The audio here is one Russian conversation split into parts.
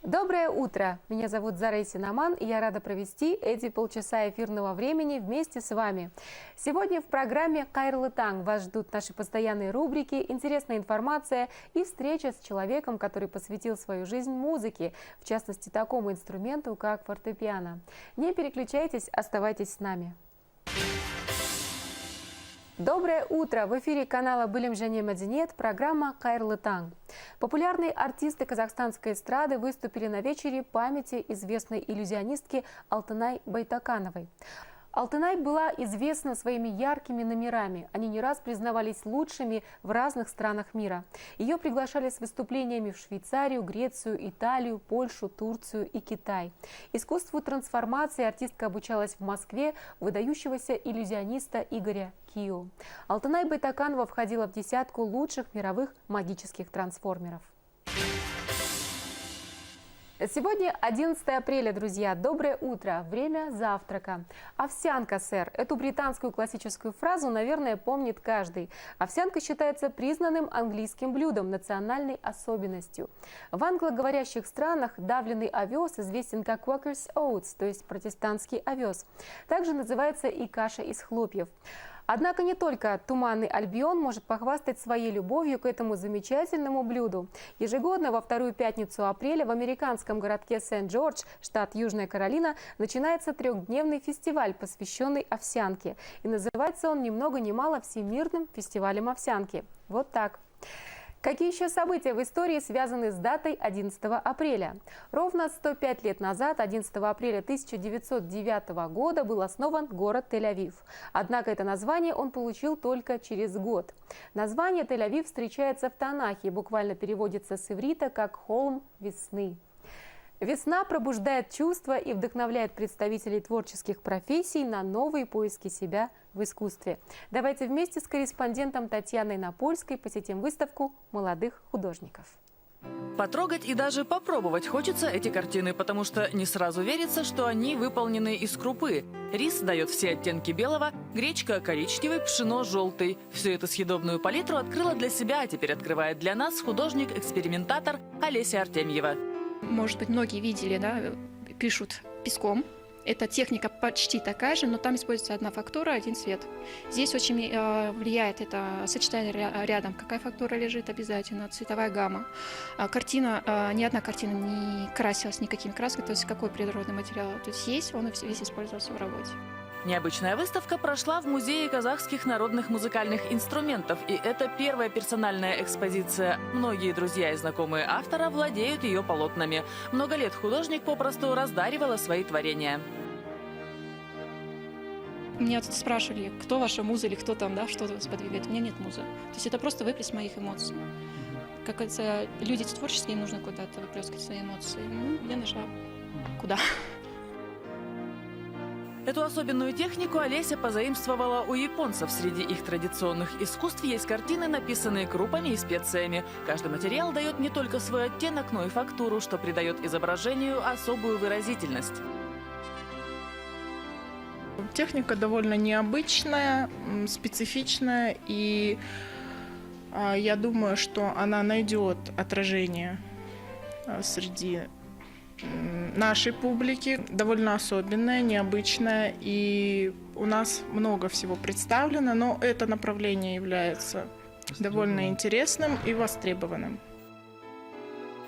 Доброе утро! Меня зовут Зара Исинаман, и я рада провести эти полчаса эфирного времени вместе с вами. Сегодня в программе «Кайырлы таң» вас ждут наши постоянные рубрики, интересная информация и встреча с человеком, который посвятил свою жизнь музыке, в частности такому инструменту, как фортепиано. Не переключайтесь, оставайтесь с нами. Доброе утро! В эфире канала «Былим және мәдениет» программа «Кайырлы таң». Популярные артисты казахстанской эстрады выступили на вечере памяти известной иллюзионистки Алтынай Байтакановой. Алтынай была известна своими яркими номерами. Они не раз признавались лучшими в разных странах мира. Ее приглашали с выступлениями в Швейцарию, Грецию, Италию, Польшу, Турцию и Китай. Искусству трансформации артистка обучалась в Москве у выдающегося иллюзиониста Игоря Кио. Алтынай Байтаканова входила в десятку лучших мировых магических трансформеров. Сегодня 11 апреля, друзья. Доброе утро. Время завтрака. Овсянка, сэр. Эту британскую классическую фразу, наверное, помнит каждый. Овсянка считается признанным английским блюдом, национальной особенностью. В англоговорящих странах давленный овес известен как Quakers Oats, то есть протестантский овес. Также называется и каша из хлопьев. Однако не только Туманный Альбион может похвастать своей любовью к этому замечательному блюду. Ежегодно во вторую пятницу апреля в американском городке Сент-Джордж, штат Южная Каролина, начинается трехдневный фестиваль, посвященный овсянке. И называется он ни много ни мало Всемирным фестивалем овсянки. Вот так. Какие еще события в истории связаны с датой 11 апреля? Ровно 105 лет назад, 11 апреля 1909 года, был основан город Тель-Авив. Однако это название он получил только через год. Название Тель-Авив встречается в Танахе и буквально переводится с иврита как «холм весны». Весна пробуждает чувства и вдохновляет представителей творческих профессий на новые поиски себя в искусстве. Давайте вместе с корреспондентом Татьяной Напольской посетим выставку молодых художников. Потрогать и даже попробовать хочется эти картины, потому что не сразу верится, что они выполнены из крупы. Рис дает все оттенки белого, гречка коричневый, пшено желтый. Всю эту съедобную палитру открыла для себя, а теперь открывает для нас художник-экспериментатор Олеся Артемьева. Может быть, многие видели, да, пишут песком. Эта техника почти такая же, но там используется одна фактура, один цвет. Здесь очень влияет это сочетание рядом, какая фактура лежит обязательно, цветовая гамма. Картина, ни одна картина не красилась никакими красками, то есть какой природный материал тут есть, он весь использовался в работе. Необычная выставка прошла в Музее казахских народных музыкальных инструментов, и это первая персональная экспозиция. Многие друзья и знакомые автора владеют ее полотнами. Много лет художник попросту раздаривала свои творения. Меня тут спрашивали, кто ваша муза или кто там, да, что вас подвигает. У меня нет музы. То есть это просто выплеск моих эмоций. Как это, люди творческие, им нужно куда-то выплескать свои эмоции. Ну, я нашла куда. Эту особенную технику Олеся позаимствовала у японцев. Среди их традиционных искусств есть картины, написанные крупами и специями. Каждый материал дает не только свой оттенок, но и фактуру, что придает изображению особую выразительность. Техника довольно необычная, специфичная, и я думаю, что она найдет отражение среди нашей публики. Довольно особенная, необычная, и у нас много всего представлено, но это направление является довольно интересным и востребованным.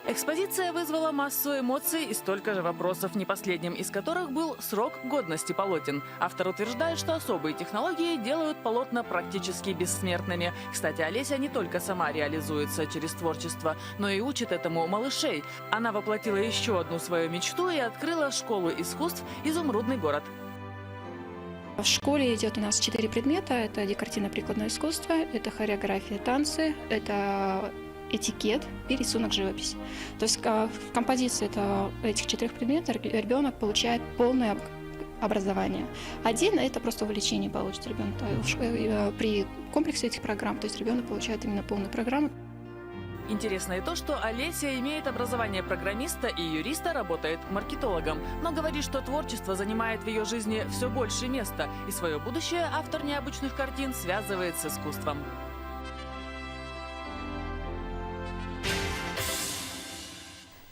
Экспозиция вызвала массу эмоций и столько же вопросов, не последним из которых был срок годности полотен. Автор утверждает, что особые технологии делают полотна практически бессмертными. Кстати, Олеся не только сама реализуется через творчество, но и учит этому малышей. Она воплотила еще одну свою мечту и открыла школу искусств «Изумрудный город». В школе идет у нас 4 предмета. Это декоративно-прикладное искусство, это хореография, танцы, это этикет и рисунок, живопись. То есть в композиции этих 4 предметов ребенок получает полное образование. Один – это просто увлечение получит ребенок. При комплексе этих программ, то есть ребенок получает именно полную программу. Интересно и то, что Олеся имеет образование программиста и юриста, работает маркетологом, но говорит, что творчество занимает в ее жизни все больше места, и свое будущее автор необычных картин связывает с искусством.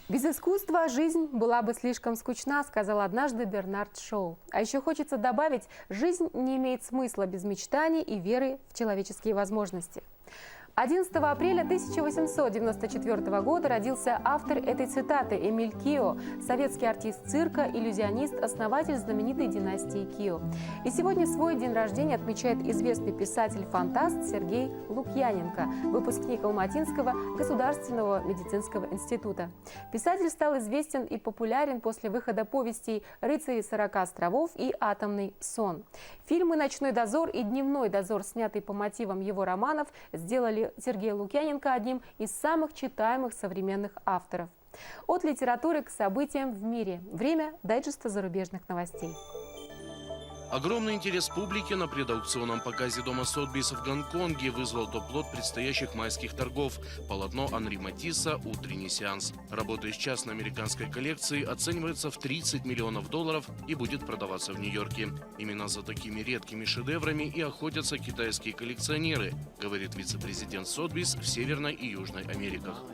В Без искусства жизнь была бы слишком скучна, сказал однажды Бернард Шоу. А еще хочется добавить, жизнь не имеет смысла без мечтаний и веры в человеческие возможности. 11 апреля 1894 года родился автор этой цитаты Эмиль Кио, советский артист цирка, иллюзионист, основатель знаменитой династии Кио. И сегодня свой день рождения отмечает известный писатель-фантаст Сергей Лукьяненко, выпускник Алматинского государственного медицинского института. Писатель стал известен и популярен после выхода повестей «Рыцари 40 островов» и «Атомный сон». Фильмы «Ночной дозор» и «Дневной дозор», снятые по мотивам его романов, сделали Сергея Лукьяненко одним из самых читаемых современных авторов. От литературы к событиям в мире. Время дайджеста зарубежных новостей. Огромный интерес публики на предаукционном показе дома Сотбис в Гонконге вызвал топ-лот предстоящих майских торгов. Полотно Анри Матисса «Утренний сеанс». Работа из частной американской коллекции оценивается в $30 миллионов и будет продаваться в Нью-Йорке. Именно за такими редкими шедеврами и охотятся китайские коллекционеры, говорит вице-президент Сотбис в Северной и Южной Америках.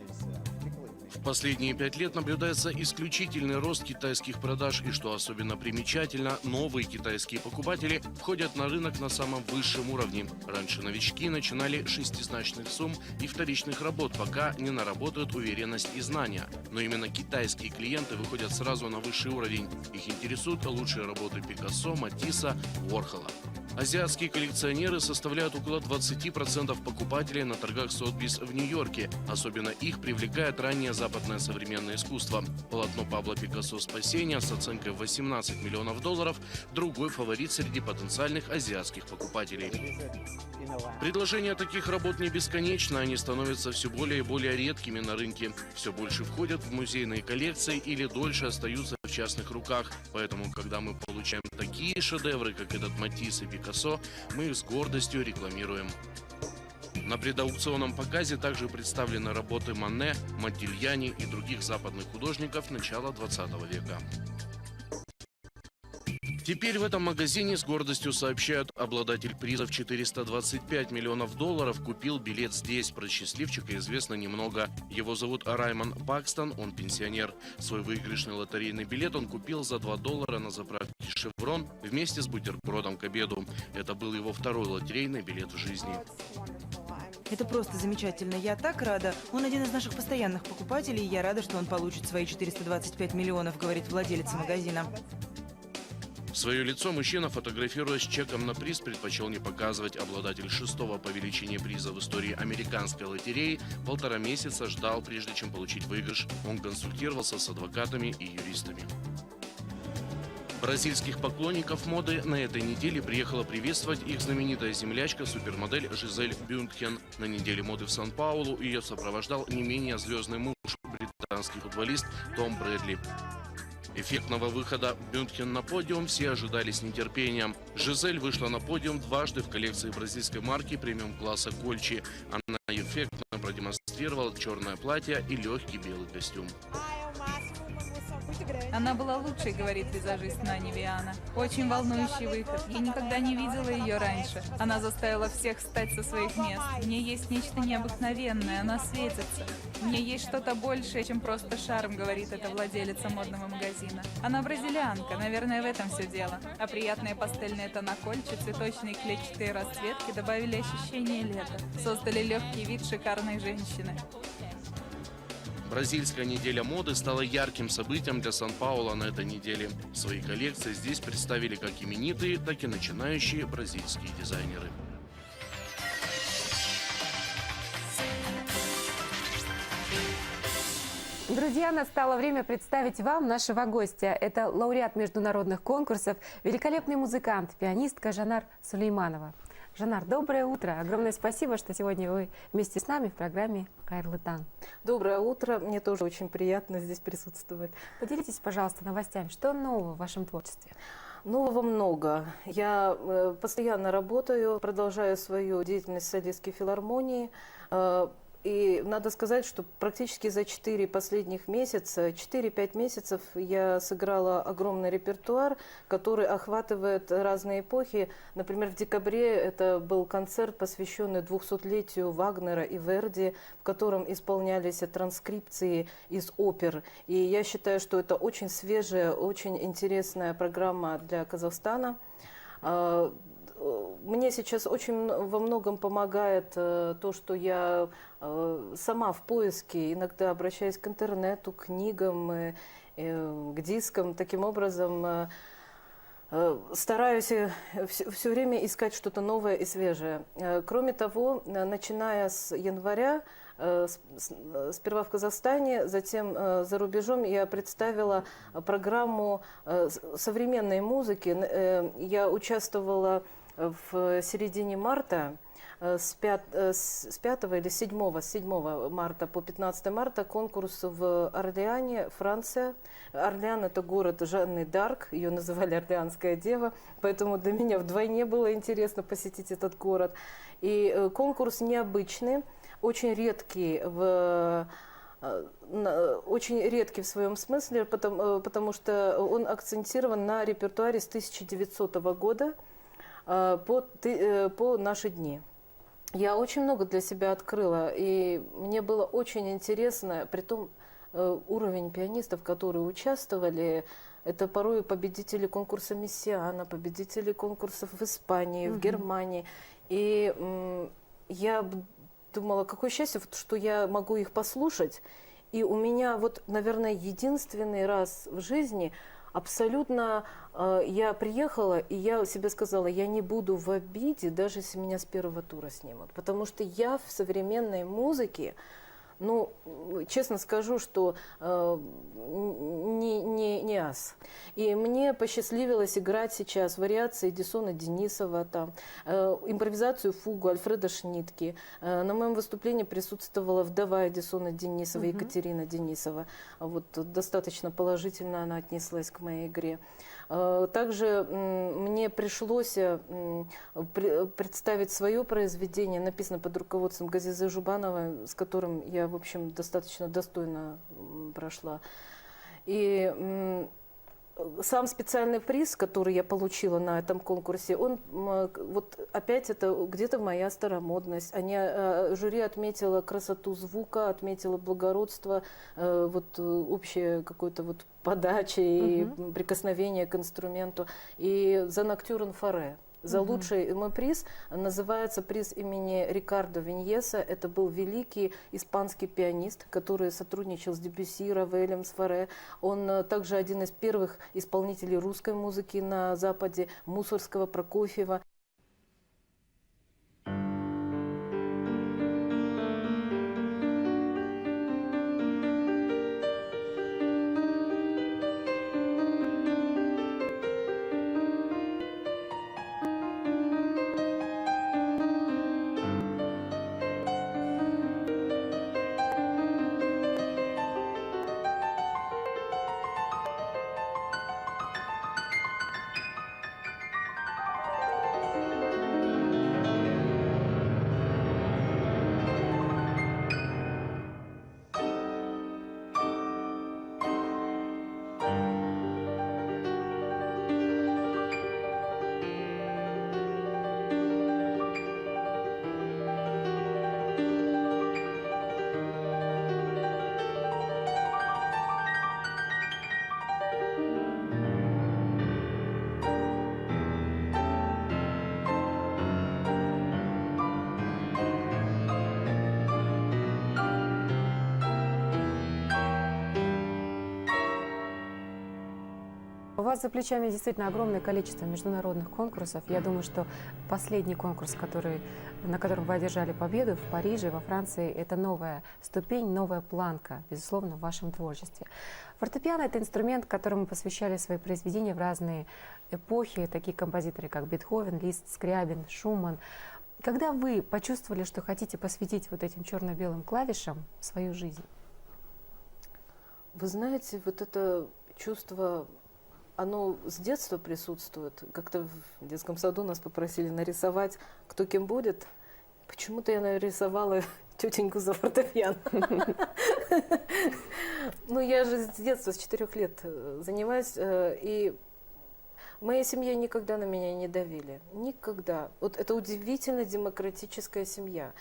В последние 5 лет наблюдается исключительный рост китайских продаж, и что особенно примечательно, новые китайские покупатели входят на рынок на самом высшем уровне. Раньше новички начинали с шестизначных сумм и вторичных работ, пока не наработают уверенность и знания. Но именно китайские клиенты выходят сразу на высший уровень. Их интересуют лучшие работы Пикассо, Матисса, Уорхола. Азиатские коллекционеры составляют около 20% покупателей на торгах Сотбис в Нью-Йорке. Особенно их привлекает раннее западное современное искусство. Полотно Пабло Пикассо «Спасение» с оценкой в $18 миллионов – другой фаворит среди потенциальных азиатских покупателей. Предложение таких работ не бесконечно, они становятся все более и более редкими на рынке. Все больше входят в музейные коллекции или дольше остаются в частных руках. Поэтому, когда мы получаем такие шедевры, как этот Матисс и Пикассо, мы их с гордостью рекламируем. На предаукционном показе также представлены работы Мане, Модильяни и других западных художников начала 20 века. Теперь в этом магазине с гордостью сообщают, обладатель приза в $425 миллионов купил билет здесь. Про счастливчика известно немного. Его зовут Раймон Бакстон, он пенсионер. Свой выигрышный лотерейный билет он купил за $2 на заправке «Шеврон» вместе с бутербродом к обеду. Это был его второй лотерейный билет в жизни. Это просто замечательно. Я так рада. Он один из наших постоянных покупателей, и я рада, что он получит свои 425 миллионов, говорит владелец магазина. Свое лицо мужчина, фотографируясь с чеком на приз, предпочел не показывать. Обладатель 6-го по величине приза в истории американской лотереи 1,5 месяца ждал, прежде чем получить выигрыш. Он консультировался с адвокатами и юристами. Бразильских поклонников моды на этой неделе приехала приветствовать их знаменитая землячка, супермодель Жизель Бюндхен. На неделе моды в Сан-Паулу ее сопровождал не менее звездный муж, британский футболист Том Брэдли. Эффектного выхода Бюндхен на подиум все ожидали с нетерпением. Жизель вышла на подиум дважды в коллекции бразильской марки премиум-класса Кольчи. Она эффектно продемонстрировала черное платье и легкий белый костюм. Она была лучшей, говорит визажист Нани Виана. Очень волнующий выход. Я никогда не видела ее раньше. Она заставила всех встать со своих мест. В ней есть нечто необыкновенное, она светится. В ней есть что-то большее, чем просто шарм, говорит эта владелица модного магазина. Она бразильянка, наверное, в этом все дело. А приятные пастельные тона Кольчи, цветочные клетчатые расцветки добавили ощущение лета. Создали легкий вид шикарной женщины. Бразильская неделя моды стала ярким событием для Сан-Паула на этой неделе. Свои коллекции здесь представили как именитые, так и начинающие бразильские дизайнеры. Друзья, настало время представить вам нашего гостя. Это лауреат международных конкурсов, великолепный музыкант, пианистка Жанар Сулейманова. Жанар, доброе утро. Огромное спасибо, что сегодня вы вместе с нами в программе «Кайырлы таң». Доброе утро. Мне тоже очень приятно здесь присутствовать. Поделитесь, пожалуйста, новостями. Что нового в вашем творчестве? Нового много. Я постоянно работаю, продолжаю свою деятельность в Солистской филармонии. И надо сказать, что практически за 4 последних месяца, 4-5 месяцев я сыграла огромный репертуар, который охватывает разные эпохи. Например, в декабре это был концерт, посвященный 200-летию Вагнера и Верди, в котором исполнялись транскрипции из опер. И я считаю, что это очень свежая, очень интересная программа для Казахстана. Мне сейчас очень во многом помогает то, что я сама в поиске, иногда обращаюсь к интернету, к книгам, к дискам. Таким образом, стараюсь все время искать что-то новое и свежее. Кроме того, начиная с января, сперва в Казахстане, затем за рубежом, я представила программу современной музыки. Я участвовала в середине марта, с 5 или 7 марта по 15 марта конкурс в Орлеане, Франция. Орлеан – это город Жанны Д'Арк, ее называли Орлеанская дева, поэтому для меня вдвойне было интересно посетить этот город. И конкурс необычный, очень редкий в своем смысле, потому что он акцентирован на репертуаре с 1900 года по наши дни. Я очень много для себя открыла, и мне было очень интересно, притом уровень пианистов, которые участвовали, это порой победители конкурса Мессиана, победители конкурсов в Испании, в Германии. И я думала, какое счастье, что я могу их послушать. И у меня наверное, единственный раз в жизни абсолютно я приехала, и я себе сказала, я не буду в обиде, даже если меня с первого тура снимут. Потому что я в современной музыке, честно скажу, что не ас. И мне посчастливилось играть сейчас вариации Эдисона Денисова, импровизацию фугу Альфреда Шнитке. На моем выступлении присутствовала вдова Эдисона Денисова, Екатерина Денисова. Достаточно положительно она отнеслась к моей игре. Также мне пришлось представить свое произведение, написанное под руководством Газизы Жубановой, с которым я, в общем, достаточно достойно прошла. И сам специальный приз, который я получила на этом конкурсе, он опять это где-то моя старомодность. Жюри отметило красоту звука, отметило благородство, общее какое-то подачи и прикосновение к инструменту. И за Ноктюрн Форе. За лучший мой приз называется приз имени Рикардо Виньеса. Это был великий испанский пианист, который сотрудничал с Дебюсси, Равелем, с Форе. Он также один из первых исполнителей русской музыки на Западе, Мусорского, Прокофьева. У вас за плечами действительно огромное количество международных конкурсов. Я думаю, что последний конкурс, на котором вы одержали победу в Париже, во Франции, это новая ступень, новая планка, безусловно, в вашем творчестве. Фортепиано – это инструмент, которому посвящали свои произведения в разные эпохи, такие композиторы, как Бетховен, Лист, Скрябин, Шуман. Когда вы почувствовали, что хотите посвятить этим черно-белым клавишам свою жизнь? Вы знаете, это чувство, оно с детства присутствует. Как-то в детском саду нас попросили нарисовать, кто кем будет. Почему-то я нарисовала тетеньку за фортепиано. Ну, я же с детства, с 4 лет занимаюсь, и в моей семье никогда на меня не давили. Никогда. Вот это удивительно демократическая семья.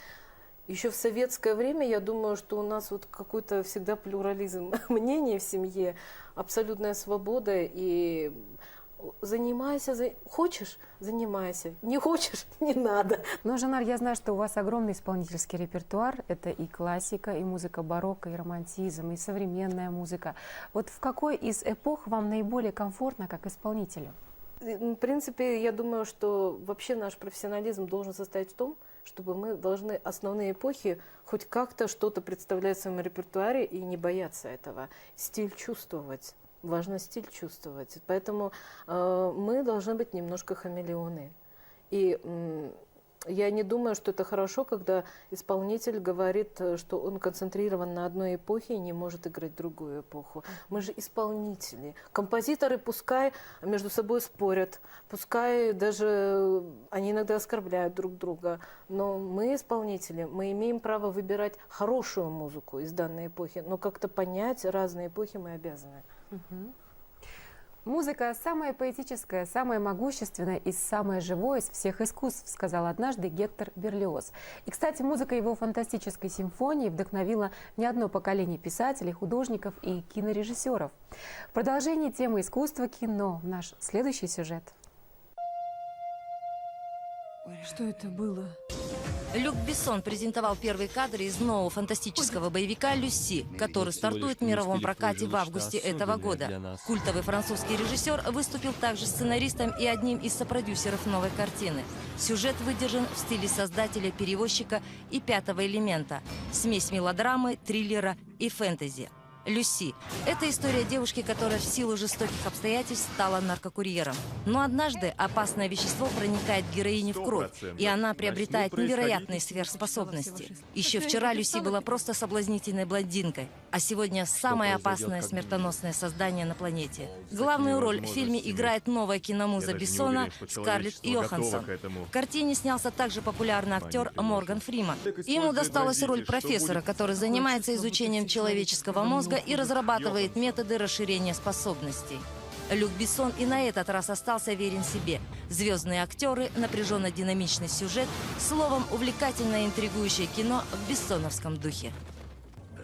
Еще в советское время, я думаю, что у нас вот какой-то всегда плюрализм мнений в семье, абсолютная свобода, и занимайся, хочешь – занимайся, не хочешь – не надо. Но, Жанар, я знаю, что у вас огромный исполнительский репертуар. Это и классика, и музыка барокко, и романтизм, и современная музыка. Вот в какой из эпох вам наиболее комфортно как исполнителю? В принципе, я думаю, что вообще наш профессионализм должен состоять в том, чтобы мы должны основные эпохи хоть как-то что-то представлять в своем репертуаре и не бояться этого. Стиль чувствовать. Важно стиль чувствовать. Поэтому мы должны быть немножко хамелеоны. И я не думаю, что это хорошо, когда исполнитель говорит, что он концентрирован на одной эпохе и не может играть другую эпоху. Мы же исполнители. Композиторы пускай между собой спорят, пускай даже они иногда оскорбляют друг друга, но мы исполнители, мы имеем право выбирать хорошую музыку из данной эпохи, но как-то понять разные эпохи мы обязаны. Музыка самая поэтическая, самая могущественная и самое живое из всех искусств, сказал однажды Гектор Берлиоз. И, кстати, музыка его фантастической симфонии вдохновила не одно поколение писателей, художников и кинорежиссеров. В продолжении темы искусства кино наш следующий сюжет. Что это было? Люк Бессон презентовал первые кадры из нового фантастического боевика «Люси», который стартует в мировом прокате в августе этого года. Культовый французский режиссер выступил также сценаристом и одним из сопродюсеров новой картины. Сюжет выдержан в стиле создателя-перевозчика и «Пятого элемента» – смесь мелодрамы, триллера и фэнтези. Люси – это история девушки, которая в силу жестоких обстоятельств стала наркокурьером. Но однажды опасное вещество проникает героине в кровь, и она приобретает невероятные сверхспособности. Еще вчера Люси была просто соблазнительной блондинкой, а сегодня самое опасное смертоносное создание на планете. Главную роль в фильме играет новая киномуза Бессона Скарлетт Йоханссон. В картине снялся также популярный актер Морган Фриман. Ему досталась роль профессора, который занимается изучением человеческого мозга и разрабатывает методы расширения способностей. Люк Бессон и на этот раз остался верен себе. Звездные актеры, напряженно-динамичный сюжет, словом, увлекательное интригующее кино в бессоновском духе.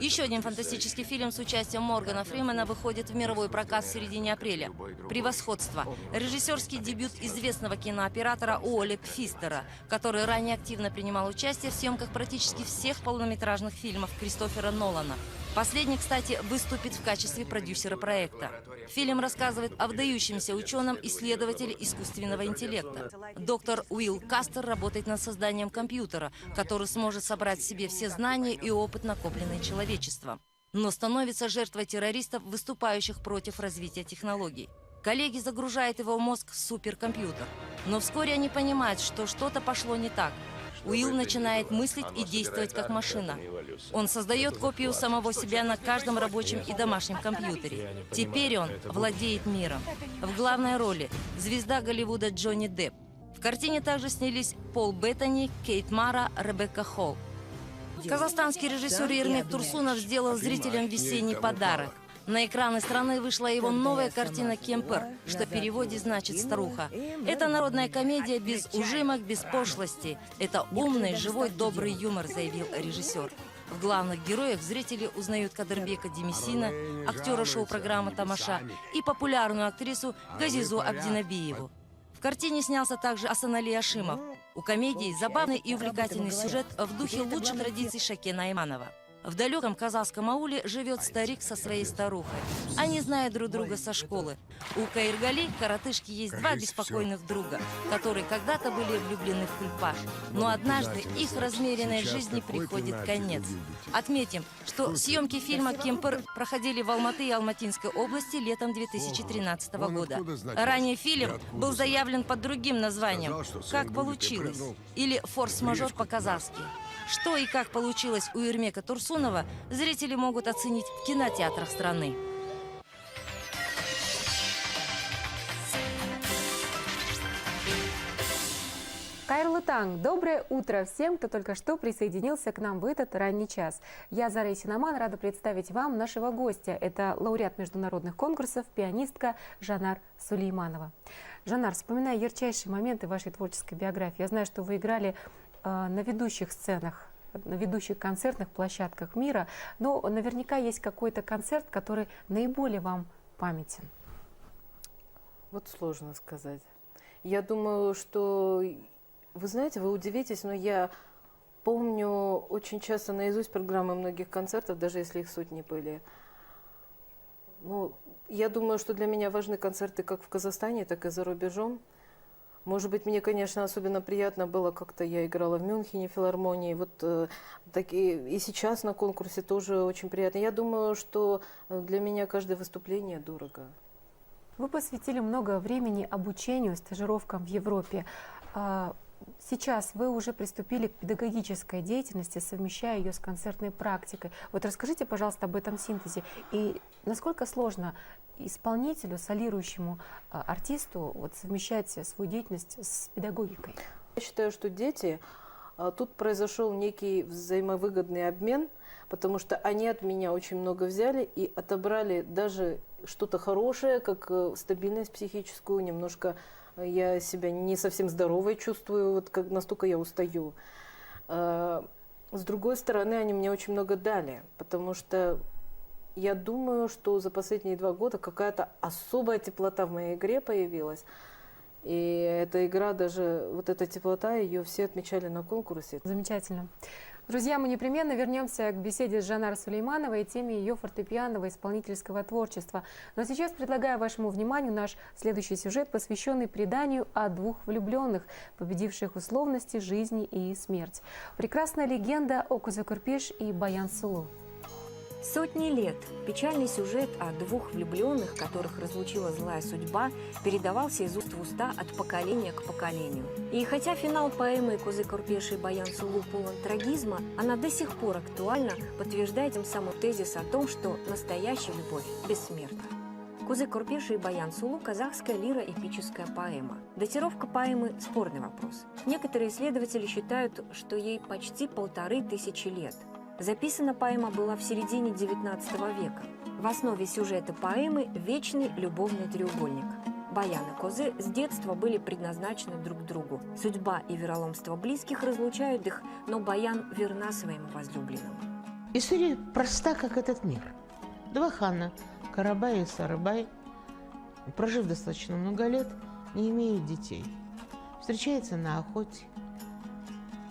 Еще один фантастический фильм с участием Моргана Фримена выходит в мировой прокат в середине апреля. «Превосходство» – режиссерский дебют известного кинооператора Уолли Пфистера, который ранее активно принимал участие в съемках практически всех полнометражных фильмов Кристофера Нолана. Последний, кстати, выступит в качестве продюсера проекта. Фильм рассказывает о выдающемся ученом-исследователе искусственного интеллекта. Доктор Уилл Кастер работает над созданием компьютера, который сможет собрать в себе все знания и опыт, накопленный человечеством. Но становится жертвой террористов, выступающих против развития технологий. Коллеги загружают его в мозг суперкомпьютер. Но вскоре они понимают, что что-то пошло не так. Уилл начинает мыслить и действовать как машина. Он создает копию самого себя на каждом рабочем и домашнем компьютере. Теперь он владеет миром. В главной роли звезда Голливуда Джонни Депп. В картине также снялись Пол Беттани, Кейт Мара, Ребекка Холл. Казахстанский режиссер Ермек Турсунов сделал зрителям весенний подарок. На экраны страны вышла его новая картина «Кемпер», что в переводе значит «старуха». Это народная комедия без ужимок, без пошлости. Это умный, живой, добрый юмор, заявил режиссер. В главных героях зрители узнают Кадырбека Демесина, актера шоу-программы «Тамаша», и популярную актрису Газизу Абдинабиеву. В картине снялся также Асанали Ашимов. У комедии забавный и увлекательный сюжет в духе лучших традиций Шакена Айманова. В далеком казахском ауле живет старик со своей старухой. Они знают друг друга со школы. У Каиргали, коротышки, есть два беспокойных друга, которые когда-то были влюблены в Кульпаш. Но однажды их размеренной жизни приходит конец. Отметим, что съемки фильма «Кемпер» проходили в Алматы и Алматинской области летом 2013 года. Ранее фильм был заявлен под другим названием «Как получилось» или «Форс-мажор по-казахски». Что и как получилось у Ермека Турсунова, зрители могут оценить в кинотеатрах страны. Хайрлы таң! Доброе утро всем, кто только что присоединился к нам в этот ранний час. Я, Зара Синаман, рада представить вам нашего гостя. Это лауреат международных конкурсов, пианистка Жанар Сулейманова. Жанар, вспоминая ярчайшие моменты вашей творческой биографии, я знаю, что вы играли на ведущих сценах, на ведущих концертных площадках мира, но наверняка есть какой-то концерт, который наиболее вам памятен. Вот сложно сказать. Я думаю, что, вы знаете, вы удивитесь, но я помню очень часто наизусть программы многих концертов, даже если их сотни были. Ну, я думаю, что для меня важны концерты как в Казахстане, так и за рубежом. Может быть, мне, конечно, особенно приятно было, как-то я играла в Мюнхене, в филармонии, вот и сейчас на конкурсе тоже очень приятно. Я думаю, что для меня каждое выступление дорого. Вы посвятили много времени обучению, стажировкам в Европе. Сейчас вы уже приступили к педагогической деятельности, совмещая ее с концертной практикой. Вот расскажите, пожалуйста, об этом синтезе. И насколько сложно исполнителю, солирующему артисту совмещать свою деятельность с педагогикой? Я считаю, что дети, тут произошел некий взаимовыгодный обмен, потому что они от меня очень много взяли и отобрали даже что-то хорошее, как стабильность психическую, немножко я себя не совсем здоровой чувствую, вот как настолько я устаю. С другой стороны, они мне очень много дали, потому что я думаю, что за последние 2 года какая-то особая теплота в моей игре появилась. И эта игра, даже вот эта теплота, ее все отмечали на конкурсе. Замечательно. Друзья, мы непременно вернемся к беседе с Жанар Сулеймановой и теме ее фортепианного исполнительского творчества. Но сейчас предлагаю вашему вниманию наш следующий сюжет, посвященный преданию о 2 влюбленных, победивших условности жизни и смерть. Прекрасная легенда о Кузе Курпиш и Баян Сулу. Сотни лет печальный сюжет о 2 влюбленных, которых разлучила злая судьба, передавался из уст в уста от поколения к поколению. И хотя финал поэмы Кузе Курпиш и Баян Сулу полон трагизма, она до сих пор актуальна, подтверждая тем самым тезис о том, что настоящая любовь бессмертна. Кузе Курпиш и Баян Сулу – казахская лиро-эпическая поэма. Датировка поэмы – спорный вопрос. Некоторые исследователи считают, что ей почти 1500 лет. Записана поэма была в середине XIX века. В основе сюжета поэмы – вечный любовный треугольник. Баян и Кузе с детства были предназначены друг другу. Судьба и вероломство близких разлучают их, но Баян верна своему возлюбленному. История проста, как этот мир. 2 хана, Карабай и Сарыбай, прожив достаточно много лет, не имеют детей. Встречаются на охоте,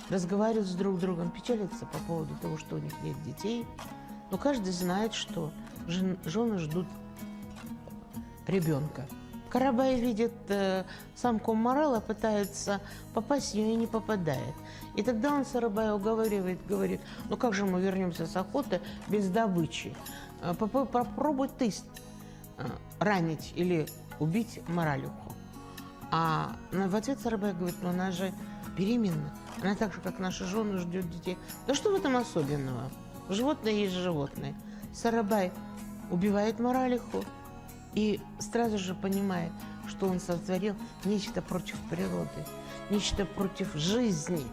разговаривают с друг другом, печалятся по поводу того, что у них нет детей. Но каждый знает, что жены ждут ребенка. Карабай видит самку Марала, пытается попасть в нее и не попадает. И тогда он Сарыбая уговаривает, говорит: ну как же мы вернемся с охоты без добычи? Попробуй ты ранить или убить Маралюху. А в ответ Сарыбай говорит: ну она же беременна. Она так же, как наши жены, ждет детей. Да что в этом особенного? Животное есть животное. Сарыбай убивает Маралиху и сразу же понимает, что он сотворил нечто против природы, нечто против жизни.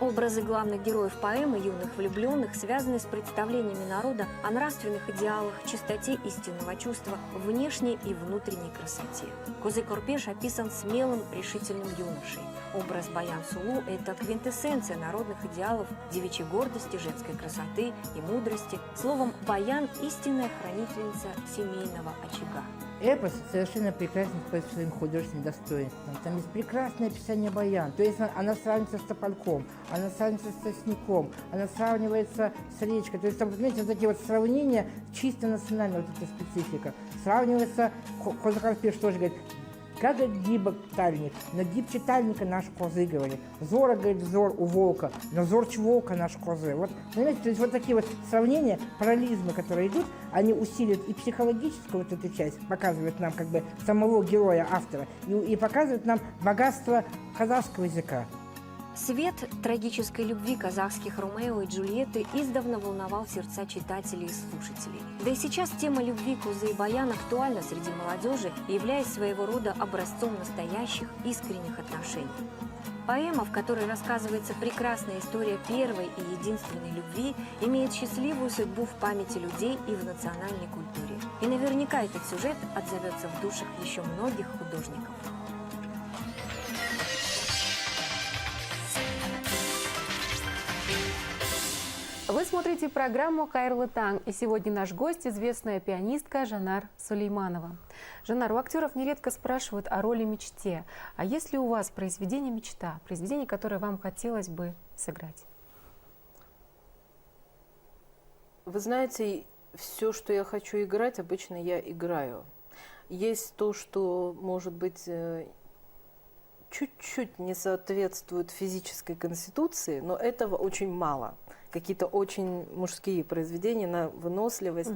Образы главных героев поэмы «Юных влюбленных» связаны с представлениями народа о нравственных идеалах, чистоте истинного чувства, внешней и внутренней красоте. Кузе Курпиш описан смелым, решительным юношей. Образ Баян Сулу – это квинтэссенция народных идеалов, девичьей гордости, женской красоты и мудрости. Словом, Баян – истинная хранительница семейного очага. Эпос совершенно прекрасен по своим художественным достоинствам. Там есть прекрасное описание Баян. То есть она сравнивается с топольком, она сравнивается с сосняком, она сравнивается с речкой. То есть там, знаете, вот такие вот сравнения, чисто национальная вот эта специфика. Сравнивается, Кузе Курпиш тоже говорит: как гибок тальник, но гибче тальника наш Козы, говорит. Зора, говорит, взор у волка, но зорче волка наш Козы. Вот, понимаете, то есть вот такие вот сравнения, параллелизмы, которые идут, они усиливают и психологическую вот эту часть, показывают нам как бы самого героя, автора, и показывают нам богатство казахского языка. Свет трагической любви казахских Ромео и Джульетты издавна волновал сердца читателей и слушателей. Да и сейчас тема любви Кузе и Баян актуальна среди молодежи, являясь своего рода образцом настоящих, искренних отношений. Поэма, в которой рассказывается прекрасная история первой и единственной любви, имеет счастливую судьбу в памяти людей и в национальной культуре. И наверняка этот сюжет отзовется в душах еще многих художников. Вы смотрите программу «Хайрлы Таң», и сегодня наш гость – известная пианистка Жанар Сулейманова. Жанар, у актеров нередко спрашивают о роли мечте. А есть ли у вас произведение мечта, произведение, которое вам хотелось бы сыграть? Вы знаете, все, что я хочу играть, обычно я играю. Есть то, что, может быть, чуть-чуть не соответствует физической конституции, но этого очень мало. Какие-то очень мужские произведения на выносливость.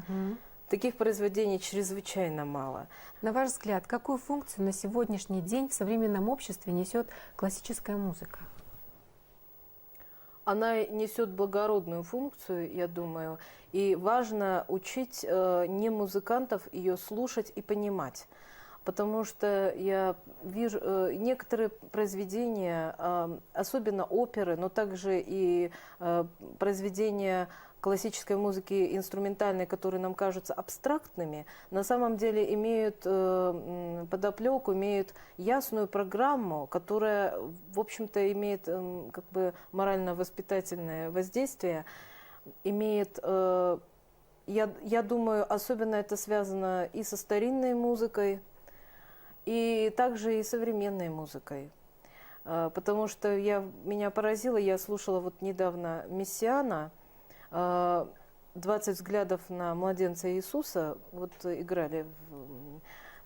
Таких произведений чрезвычайно мало. На ваш взгляд, какую функцию на сегодняшний день в современном обществе несет классическая музыка? Она несет благородную функцию, я думаю, и важно учить не музыкантов ее слушать и понимать. Потому что я вижу некоторые произведения, особенно оперы, но также и произведения классической музыки инструментальной, которые нам кажутся абстрактными, на самом деле имеют подоплеку, имеют ясную программу, которая, в общем-то, имеет как бы морально-воспитательное воздействие, имеет... Я думаю, особенно это связано и со старинной музыкой, и также и современной музыкой. Потому что меня поразило, я слушала вот недавно Мессиана, 20 взглядов на младенца Иисуса, вот играли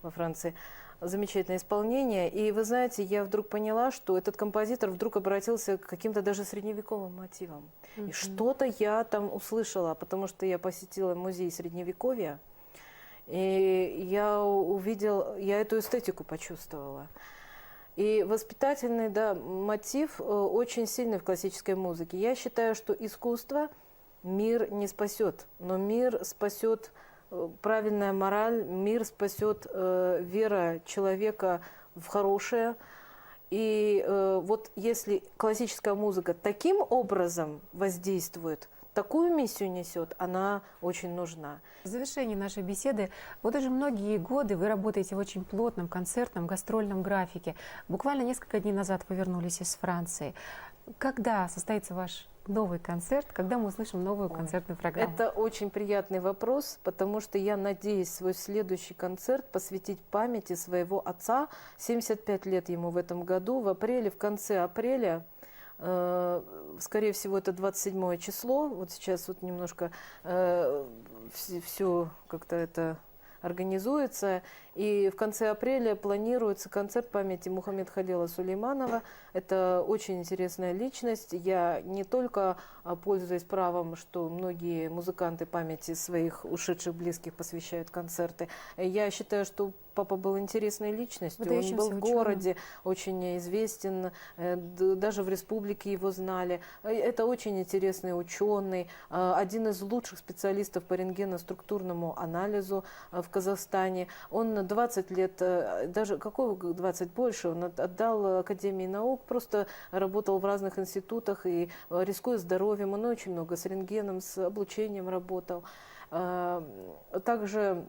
во Франции, замечательное исполнение. И вы знаете, я вдруг поняла, что этот композитор вдруг обратился к каким-то даже средневековым мотивам. И что-то я там услышала, потому что я посетила музей Средневековья, и я эту эстетику почувствовала. И воспитательный, да, мотив очень сильный в классической музыке. Я считаю, что искусство мир не спасет, но мир спасет правильная мораль, мир спасет вера человека в хорошее. И вот если классическая музыка таким образом воздействует, такую миссию несет, она очень нужна. В завершении нашей беседы, вот уже многие годы вы работаете в очень плотном концертном гастрольном графике. Буквально несколько дней назад вы вернулись из Франции. Когда состоится ваш новый концерт, когда мы услышим новую концертную программу? Это очень приятный вопрос, потому что я надеюсь свой следующий концерт посвятить памяти своего отца. 75 лет ему в этом году, в конце апреля. Скорее всего, это 27 число. Вот сейчас вот немножко все как-то это организуется. И в конце апреля планируется концерт памяти Мухаммед Халила Сулейманова. Это очень интересная личность. Я не только пользуюсь правом, что многие музыканты памяти своих ушедших близких посвящают концерты. Я считаю, что папа был интересной личностью. Он был в городе, очень известен, даже в республике его знали. Это очень интересный ученый, один из лучших специалистов по рентгеноструктурному анализу в Казахстане. Он 20 лет, даже какого 20 больше, он отдал Академии наук, просто работал в разных институтах и, рискуя здоровьем, он очень много с рентгеном, с облучением работал. Также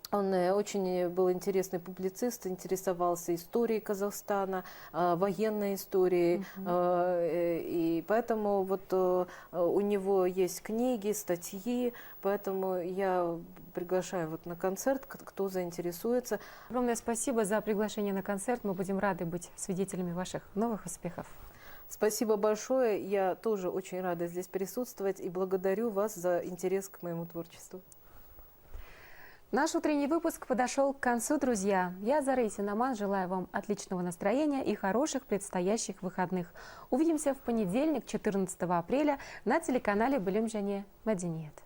он очень был интересный публицист, интересовался историей Казахстана, военной историей. И поэтому вот у него есть книги, статьи, поэтому я приглашаю вот на концерт, кто заинтересуется. Огромное спасибо за приглашение на концерт. Мы будем рады быть свидетелями ваших новых успехов. Спасибо большое. Я тоже очень рада здесь присутствовать и благодарю вас за интерес к моему творчеству. Наш утренний выпуск подошел к концу, друзья. Я, Зара Исинаман, желаю вам отличного настроения и хороших предстоящих выходных. Увидимся в понедельник, 14 апреля, на телеканале «Білім және мәдениет».